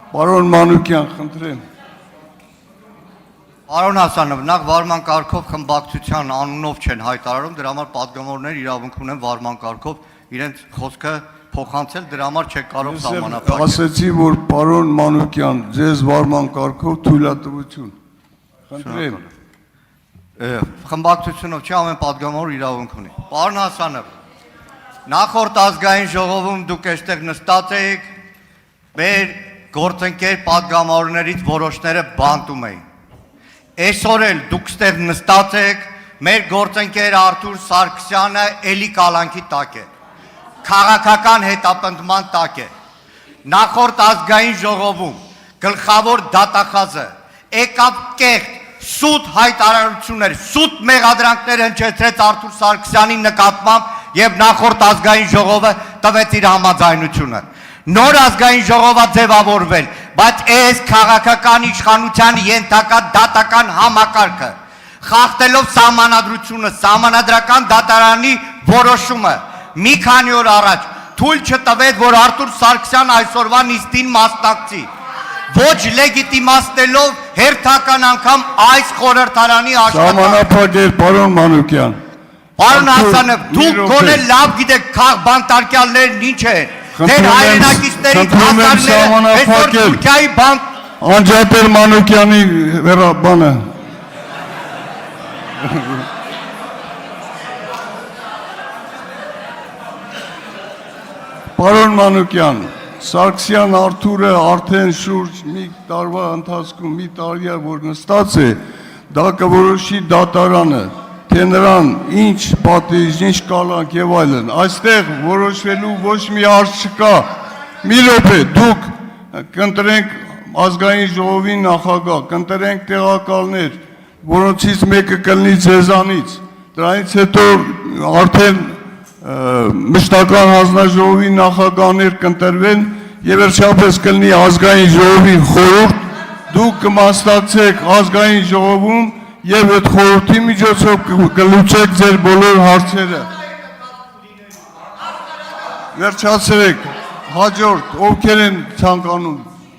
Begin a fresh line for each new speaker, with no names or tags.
Պարոն Մանուկյան, խնդրեմ։
Պարոն Հասանով, նախ վարման կարգով խմբակցության անունով չեն հայտարարում, դրա համար պատգամավորներ իրավունք ունեն վարման կարգով իրենց խոսքը փոխանցել, դրա համար չեք կարող սահմանափակել։
Ասեցի, որ պարոն Մանուկյան, ձեզ վարման կարգով թույլատվություն։ Խնդրեմ։
Խմբակցությունով չի, ամեն պատգամավոր իրավունք ունի։ Պարոն Հասանով, նախորդ ազգային ժողովում դուք այստեղ նստած եք, մեր գործընկեր պատգամավորներից որոշները բանտում էին։ Այսօր էլ դուք ստեղ նստած եք, մեր գործընկեր Արթուր Սարգսյանը էլի կալանքի տակ է, քաղաքական հետապնդման տակ է։ Նախորդ ազգային ժողովում գլխավոր դատախազը եկավ կեղտ, սուտ հայտարարություններ, սուտ մեղադրանքներ հնչեցրեց Արթուր Սարգսյանի նկատմամբ եւ նախորդ ազգային ժողովը տվեց իր համաձայնությունը։ Նոր ազգային ժողովը ձևավորվել, բայց այս քաղաքական իշխանության ենթակա դատական համակարգը, խախտելով սահմանադրությունը, սահմանադրական դատարանի որոշումը, մի քանի օր առաջ թույլ չտվեց, որ Արթուր Սարգսյան այսօրվա նիստին մասնակցի, ոչ լեգիտիմացնելով հերթական անգամ այս խորհրդարանի աշխատանքը։
Սահմանափակել, պարոն Մանուկյան։
Պարոն Հասանով, դուք գոնե լավ գիտեք բանտարկյալներն ինչ են։ Դեր հայրենակիցներից հասարները այսօր Թուրքիայի բան…
Անջատել Մանուկյանի բանը։ Պարոն Մանուկյան, Սարգսյան Արթուրը արդեն շուրջ մի տարվա ընթացքում մի տարի է, որ նստած է, դա կորոշի դատարանը, թե նրան ինչ պատիժ, ինչ կալանք եւ այլն։ Այստեղ որոշվելու ոչ մի հարց չկա։ Մի րոպե, դուք կընտրենք ազգային ժողովի նախագահ, կընտրենք տեղակալներ, որոնցից մեկը կլինի ձեզանից։ Դրանից հետո արդեն մշտական հանձնաժողովի նախագահներ կընտրվեն եւ վերջապես կլինի ազգային ժողովի խորհուրդ, դուք կմասնակցեք ազգային ժողովում եւ այդ խորհրդի միջոցով կլուծեք ձեր բոլոր հարցերը։ Վերջացրեք, հաջորդ ովքեր են ցանկանում։